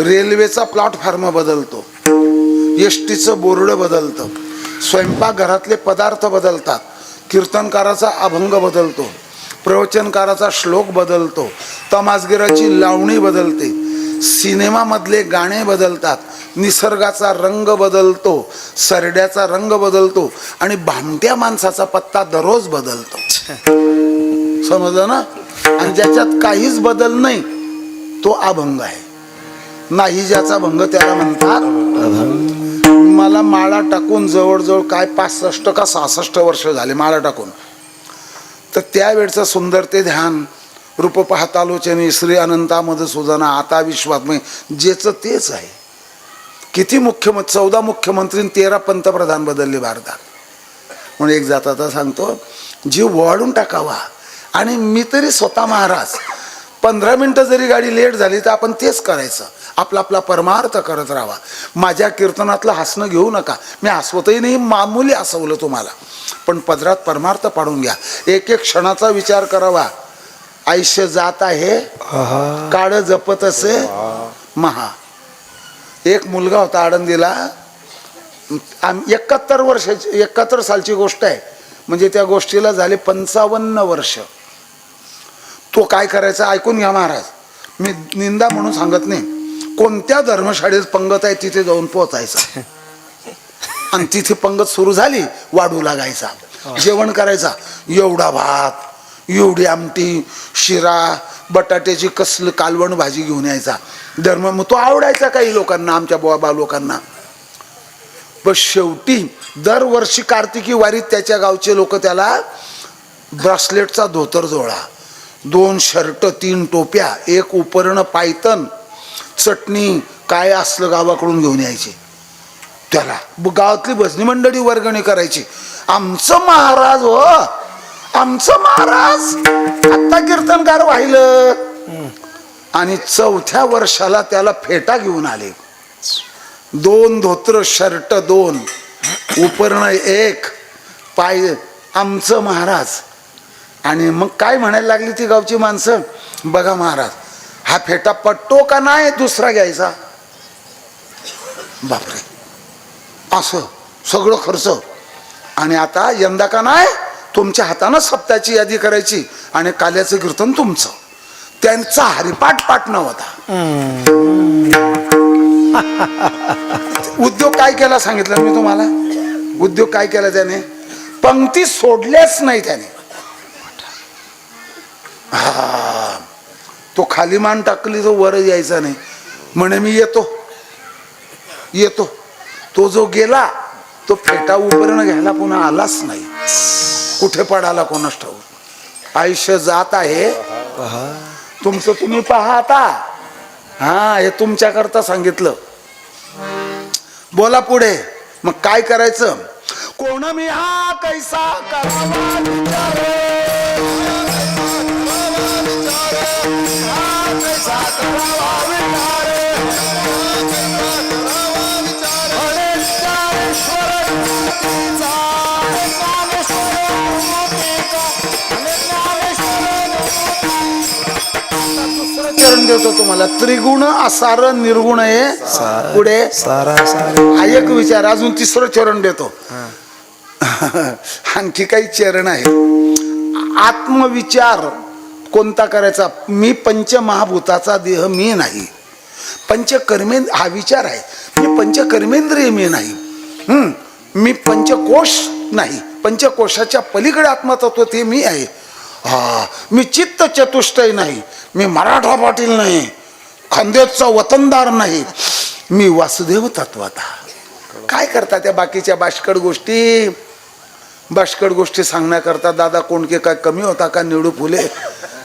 रेल्वेचा प्लॅटफॉर्म बदलतो, एसटीचं बोर्ड बदलतं, स्वयंपाकघरातले पदार्थ बदलतात, कीर्तनकाराचा अभंग बदलतो, प्रवचनकाराचा श्लोक बदलतो, तमासगिराची लावणी बदलते, सिनेमामधले गाणे बदलतात, निसर्गाचा रंग बदलतो, सरड्याचा रंग बदलतो आणि भामट्या माणसाचा पत्ता दररोज बदलतो. समजलं ना? आणि ज्याच्यात काहीच बदल नाही तो अभंग आहे. नाही ज्याचा भंग त्याला म्हणतात. मला माळा टाकून जवळजवळ काय 65 का 66 वर्ष झाले माळा टाकून. तर त्यावेळचं सुंदर ते ध्यान, रूप पाहतालोचनी श्री अनंता मधुसूदना आता विश्वात्मे, जेच तेच आहे. किती 14 मुख्यमंत्री 13 पंतप्रधान बदलले भारतात. म्हणून एक जाता सांगतो, जीव वाढून टाकावा. आणि मी तरी स्वतः महाराज 15 मिनिटं जरी गाडी लेट झाली तर आपण तेच करायचं, आपला आपला परमार्थ करत राहावा. माझ्या कीर्तनातलं हसणं घेऊ नका, मी हसवतही नाही, मामूली हसवलं तुम्हाला, पण पदरात परमार्थ पाडून घ्या. एक एक क्षणाचा विचार करावा. आयुष्य जात आहे, काळ जपत असे महा. एक मुलगा होता आळंदीला, 71 वर्षाची, 71 सालची गोष्ट आहे, म्हणजे त्या गोष्टीला झाले 55 वर्ष. तो काय करायचा ऐकून घ्या महाराज, मी निंदा म्हणून सांगत नाही. कोणत्या धर्मशाळेत पंगत आहे तिथे जाऊन पोचायचा आणि तिथे पंगत सुरू झाली, वाढू लागायचा, जेवण करायचा. एवढा भात, एवढी आमटी, शिरा, बटाट्याची कसलं कालवण भाजी घेऊन यायचा. धर्म मग तो आवडायचा काही लोकांना, आमच्या बाबा लोकांना. पण शेवटी दरवर्षी कार्तिकी वारीत त्याच्या गावचे लोक त्याला ब्रासलेटचा धोतर जोडा, 2 शर्ट, 3 टोप्या, 1 उपरण, पायतन, चटणी काय असलं गावाकडून घेऊन यायचे. त्याला गावातली भजनी मंडळी वर्गणी करायची. आमचं महाराज हो, आमचं महाराज आता कीर्तनकार वाहिलं. आणि 4थ्या वर्षाला त्याला फेटा घेऊन आले. 2 धोत्र, शर्ट 2, उपरण 1, पाय, आमचं महाराज. आणि मग काय म्हणायला लागली ती गावची माणसं, बघा महाराज हा फेटा पटतो का नाही, दुसरा घ्यायचा. बापरे, असं सगळं खर्च. आणि आता यंदा का नाही, तुमच्या हातानं सप्ताची यादी करायची आणि काल्याचं कीर्तन तुमचं. त्यांचा हरिपाठ पाठणं होता. उद्योग काय केला सांगितलं मी तुम्हाला. उद्योग काय केला त्याने, पंक्ती सोडल्याच नाही त्याने. हा, तो खाली मान टाकली तो वर यायचा नाही. म्हणे मी येतो येतो. तो जो गेला तो फेटा उपरण घ्यायला पुन्हा आलाच नाही. कुठे पडाला कोणास ठाऊक. आयुष्य जात आहे, तुमचं तुम्ही पहा आता. हा, हे तुमच्याकरता सांगितलं. बोला पुढे. मग काय करायचं. कोण मी हा कैसा करावा विचार, चरण देतो तुम्हाला. त्रिगुण असार निर्गुण आहे. पुढे हा एक विचार, अजून 3रं चरण देतो. आणखी काही चरण आहे. आत्मविचार कोणता करायचा. मी पंचमहाभूताचा देह मी नाही. पंचकर्मेंद्र हा विचार आहे. मी पंचकर्मेंद्रिय मी नाही. मी पंचकोश नाही. पंचकोशाच्या पलीकडे आत्मतत्व ते मी आहे. हा, मी चित्त चतुष्टय नाही. मी मराठा पाटील नाही. खानदेशचा वतनदार नाही. मी वासुदेव तत्वता. काय करता त्या बाकीच्या बाष्कड गोष्टी सांगण्याकरता दादा कोंडके काय कमी होता का. निळू फुले,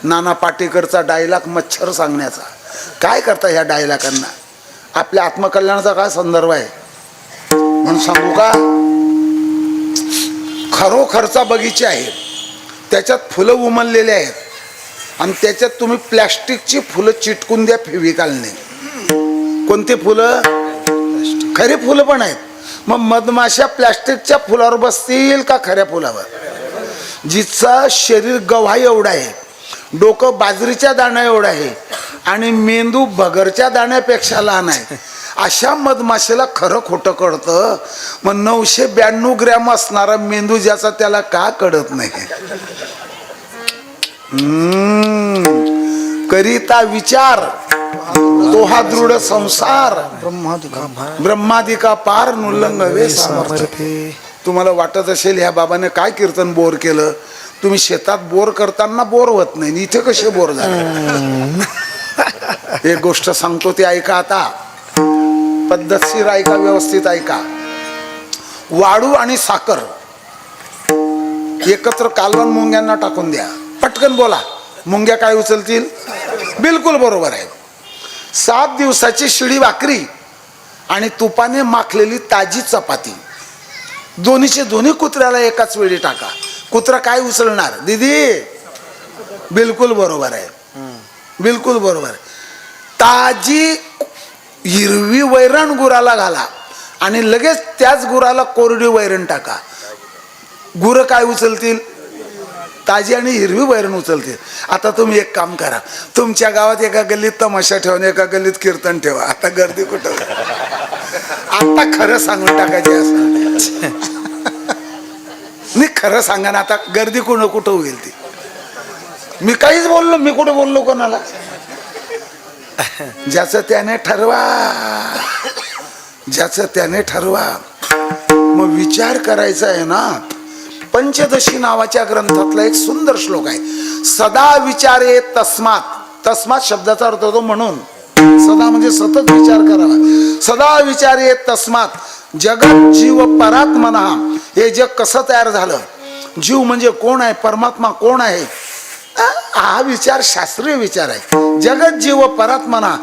नाना पाटेकरचा डायलॉग मच्छर सांगण्याचा. काय करता ह्या डायलॉगांना. आपल्या आत्मकल्याणाचा काय संदर्भ आहे म्हणून सांगू का. खरोखरचा बगीचा आहे, त्याच्यात फुलं उमललेले आहेत आणि त्याच्यात तुम्ही प्लॅस्टिकची फुलं चिटकून द्या फेविकॉलने. कोणते फुलं. खरे फुलं पण आहेत. मग मधमाशा प्लॅस्टिकच्या फुलावर बसतील का खऱ्या फुलावर. जिचा शरीर गव्हा एवढा आहे, डोकं बाजरीच्या दाण्या एवढं आहे आणि मेंदू बगरच्या दाण्यापेक्षा लहान आहे. अशा मधमाशीला खरं खोटं कळतं. मग 992 ग्रॅम असणारा मेंदू ज्याचा त्याला का कळत नाही. करिता विचार तो हा दृढ संसार ब्रह्मादिका पार नुल्लंघवे सामर्थ्य. तुम्हाला वाटत असेल ह्या बाबाने काय कीर्तन बोर केलं. तुम्ही शेतात बोर करताना बोर होत नाही, इथे कसे बोर झाले. एक गोष्ट सांगतो ती ऐका आता, पद्धतशीर ऐका, व्यवस्थित ऐका. वाळू आणि साखर एकत्र कालवण मुंग्यांना टाकून द्या. पटकन बोला, मुंग्या काय उचलतील. बिलकुल बरोबर आहे. 7 दिवसाची शिळी भाकरी आणि तुपाने माखलेली ताजी चपाती, दोन्हीचे दोन्ही कुत्र्याला एकाच वेळी टाका. कुत्रा काय उचलणार दीदी. बिलकुल बरोबर आहे, बिलकुल बरोबर आहे. ताजी हिरवी वैरण गुराला घाला आणि लगेच त्याच गुराला कोरडी वैरण टाका. गुरं काय उचलतील, ताजी आणि हिरवी वैरण उचलतील. आता तुम्ही एक काम करा, तुमच्या गावात एका गल्लीत तमाशा ठेवा, एका गल्लीत कीर्तन ठेवा. आता गर्दी कुठं. आता खरं सांगून टाकायचे असं नाही, खरं सांगा ना. आता गर्दी कुठं होईल ती. मी काहीच बोललो, मी कुठे बोललो कोणाला. ज्याचं त्याने ठरवा, ज्याचं त्याने ठरवा. मग विचार करायचा आहे ना. पंचदशी नावाच्या ग्रंथातला एक सुंदर श्लोक आहे. सदा विचारे तस्मात. तस्मात शब्दाचा अर्थ होतो म्हणून. सदा म्हणजे सतत विचार करावा. सदा विचारे तस्मात जगत जीव परात्मना. हे जग कसं तयार झालं, जीव म्हणजे कोण आहे, परमात्मा कोण आहे, हा विचार शास्त्रीय विचार आहे. जगत जीव परात्मना.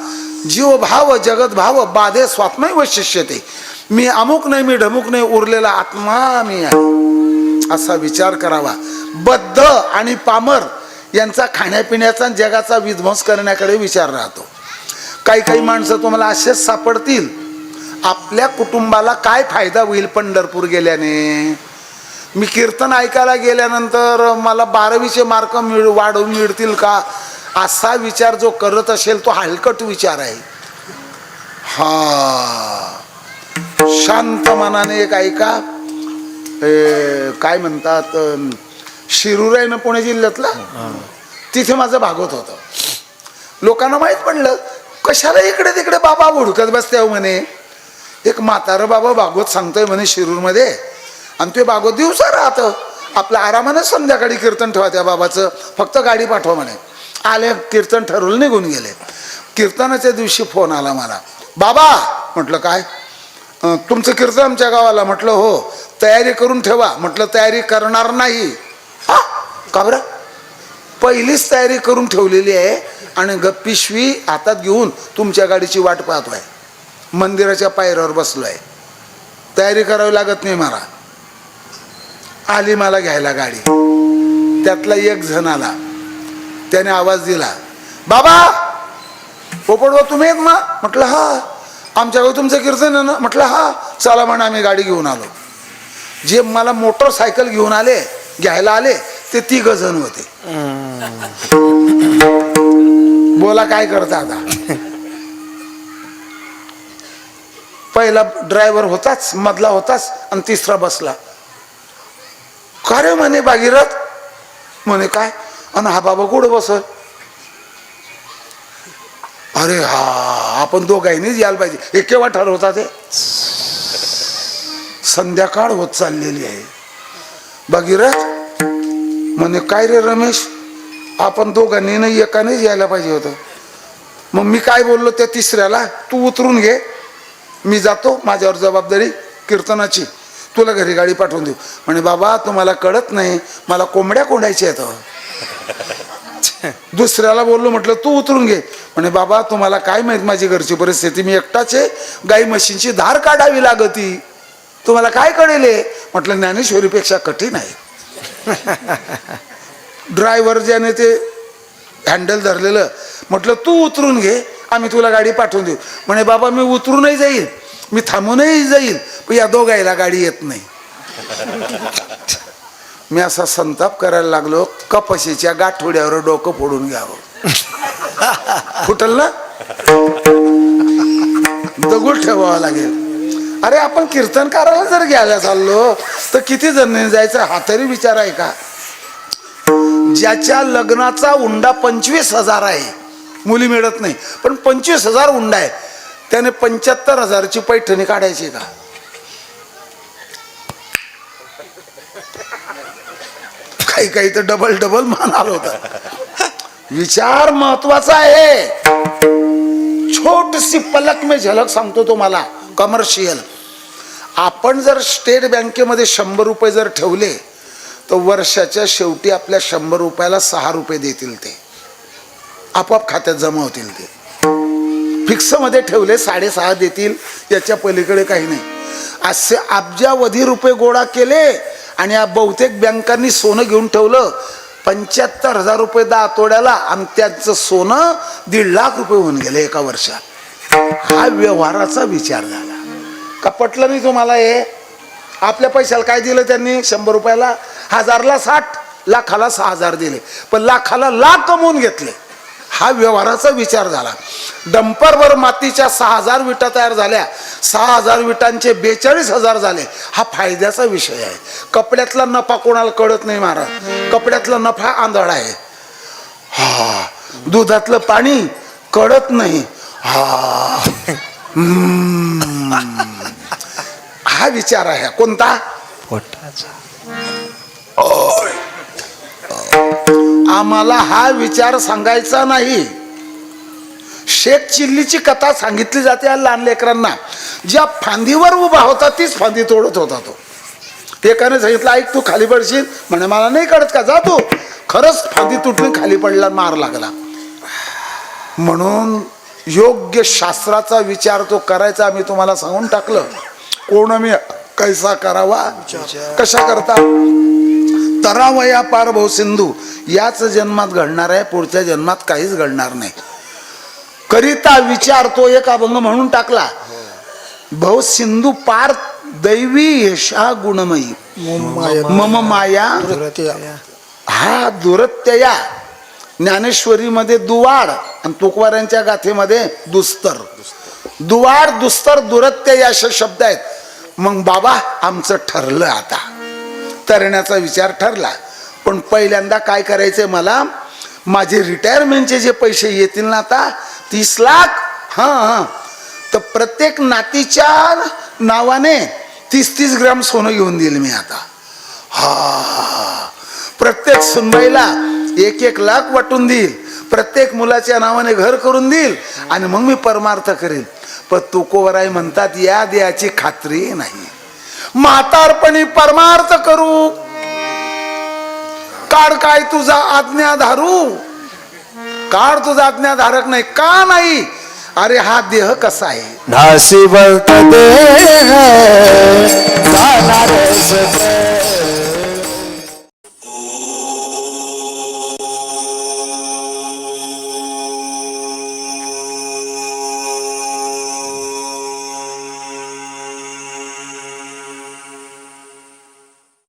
जीव भाव जगत भाव बाधे स्वात्मय वैशिष्यते. मी अमुक नाही, मी ढमुक नाही, उरलेला आत्मा मी आहे, असा विचार करावा. बद्ध आणि पामर यांचा खाण्यापिण्याचा जगाचा विध्वंस करण्याकडे विचार राहतो. काही काही माणसं तुम्हाला असेच सापडतील, आपल्या कुटुंबाला काय फायदा होईल पंढरपूर गेल्याने. मी कीर्तन ऐकायला गेल्यानंतर मला 12वीचे मार्क वाढवून मिळतील का, असा विचार जो करत असेल तो हलकट विचार आहे. हा, शांत मनाने एक ऐका. काय म्हणतात, शिरूर आहे ना पुणे जिल्ह्यातला, तिथे माझं भागवत होतं. लोकांना माहित पडलं, कशाला इकडे तिकडे बाबा हुडकत बसते म्हणे. एक म्हातारं बाबा भागवत सांगतोय म्हणे शिरूरमध्ये, आणि ते भागवत दिवसा राहतं. आपल्या आरामाने संध्याकाळी कीर्तन ठेवा त्या बाबाचं, फक्त गाडी पाठवा म्हणे. आले, कीर्तन ठरवलं, निघून गेले. कीर्तनाच्या दिवशी फोन आला मला. बाबा, म्हटलं काय, तुमचं कीर्तन आमच्या गावाला. म्हटलं हो, तयारी करून ठेवा. म्हटलं तयारी करणार नाही. हा, का बरं. पहिलीच तयारी करून ठेवलेली आहे आणि पिशवी हातात घेऊन तुमच्या गाडीची वाट पाहतोय. मंदिराच्या पायऱ्यावर बसलोय, तयारी करावी लागत नाही मला. आली मला घ्यायला गाडी. त्यातला एक जण आला, त्याने आवाज दिला, बाबा पोपटवा तुम्ही आहेत ना. म्हटलं हा. आमच्या गावी तुमचं कीर्तन आहे ना. म्हटलं हा, चला म्हणा. आम्ही गाडी घेऊन आलो. जे मला मोटरसायकल घेऊन आले, घ्यायला आले, ते 3 जण होते. बोला काय करता आता. पहिला ड्रायव्हर होताच, मधला होताच, आणि तिसरा बसला. का रे म्हणे भागीरथ. म्हणे काय, आणि हा बाबा कुठं बसल. अरे हा, आपण दोघांनीच यायला पाहिजे. हे केव्हा ठरवता ते. संध्याकाळ होत चाललेली आहे. भागीरथ म्हणे काय रे रमेश, आपण दोघांनी नाही एकानेच यायला पाहिजे होतं. मग मी काय बोललो त्या तिसऱ्याला, तू उतरून घे, मी जातो, माझ्यावर जबाबदारी कीर्तनाची, तुला घरी गाडी पाठवून देऊ. म्हणे बाबा तुम्हाला कळत नाही, मला कोंबड्या कोंडायच्या आहेत. दुसऱ्याला बोललो, म्हटलं तू उतरून घे. म्हणे बाबा तुम्हाला काय माहित माझी घरची परिस्थिती, मी एकटाच आहे, गाई म्हशींची धार काढावी लागती, तुम्हाला काय कळेल. म्हटलं ज्ञानेश्वरीपेक्षा कठीण आहे. ड्रायव्हर ज्याने ते हँडल धरलेलं, म्हटलं तू उतरून घे, आम्ही तुला गाडी पाठवून देऊ. म्हणे बाबा मी उतरूनही जाईल, मी थांबूनही जाईल, पण या दोघायला गाडी येत नाही. मी असा संताप करायला लागलो, कपाशीच्या गाठोड्यावर डोकं फोडून घ्यावं. फुटल ना, दगड ठेवावा लागेल. अरे आपण कीर्तनकाराला जर घ्यायला चाललो तर किती जण जायचं हा तरी विचार आहे का? ज्याच्या लग्नाचा उंडा 25,000 आहे, मुली मिळत नाही, पण 25,000 उंडा आहे, त्याने 75,000ची पैठणी काढायची का? काही काही तर डबल डबल मान आलं होतं. विचार महत्वाचा आहे. छोटीशी पलक में झलक सांगतो तुम्हाला. कमर्शियल आपण जर स्टेट बँकेमध्ये 100 रुपये जर ठेवले तर वर्षाच्या शेवटी आपल्या 100 रुपयाला 6 रुपये देतील, ते आपोआप खात्यात जमा होतील. ते फिक्स मध्ये ठेवले 6.5 देतील, याच्या पलीकडे काही नाही. असे अब्जावधी रुपये गोळा केले आणि या बहुतेक बँकांनी सोनं घेऊन ठेवलं 75,000 रुपये 10 तोड्याला, आणि त्यांचं सोनं 1.5 लाख रुपये होऊन गेले एका वर्षात. हा व्यवहाराचा विचार झाला का? पटलं नाही तुम्हाला? हे आपल्या पैशाला काय दिलं त्यांनी? 100 रुपयाला 1000ला 60, लाखाला 6,000 दिले, पण लाखाला लाख कमवून घेतले. हा व्यवहाराचा विचार झाला. डंपरवर मातीच्या 6,000 विटा तयार झाल्या, 6,000 विटांचे 42,000 झाले. हा फायद्याचा विषय आहे. कपड्यातला नफा कोणाला कळत नाही महाराज, कपड्यातला नफा आंधळा आहे. हा दुधातलं पाणी कळत नाही. हा हा विचार आहे. कोणता? पोटाचा. आम्हाला हा विचार सांगायचा नाही. शेख चिल्लीची कथा सांगितली जाते या लहान लेकरांना. ज्या फांदीवर उभा होता तीच फांदी तोडत होता तो. एकाने सांगितलं ऐक तू खाली पडशील, म्हणे मला नाही कळत का, जा तू. खरंच फांदी तुटली, खाली पडला, मार लागला. म्हणून योग्य शास्त्राचा विचार तो करायचा. आम्ही तुम्हाला सांगून टाकलं. कोण मी कैसा करावा, कशा करता तरावया पार भाऊ सिंधू. याच जन्मात घडणार आहे, पुढच्या जन्मात काहीच घडणार नाही. करिता विचार तो एक अभंग म्हणून टाकला. भाऊ सिंधू पार दैवी यशा गुणमयी मम माया हा दुरत्यया. ज्ञानेश्वरीमध्ये दुवाड आणि तुकवाऱ्यांच्या गाथेमध्ये दुस्तर. दुवाड दुस्तर दुरत्यय असे शब्द आहेत. मग बाबा आमचं ठरलं, आता तरण्याचा विचार ठरला. पण पहिल्यांदा काय करायचंय मला, माझे रिटायरमेंटचे जे पैसे येतील ना आता 30 लाख, हां, तर प्रत्येक नातीच्या नावाने 30-30 ग्राम सोनं घेऊन देईल मी आता. हा प्रत्येक सुनबाईला 1-1 लाख वाटून देईल, प्रत्येक मुलाच्या नावाने घर करून देईल, आणि मग मी परमार्थ करेल. पण तुकोवराई म्हणतात या द्याची खात्री नाही. म्हातारपणी परमार्थ करू, काढ काय तुझा आज्ञाधारू. काढ तुझा आज्ञाधारक नाही का? नाही. अरे हा देह कसा आहे, नासिवंत देह जाणारच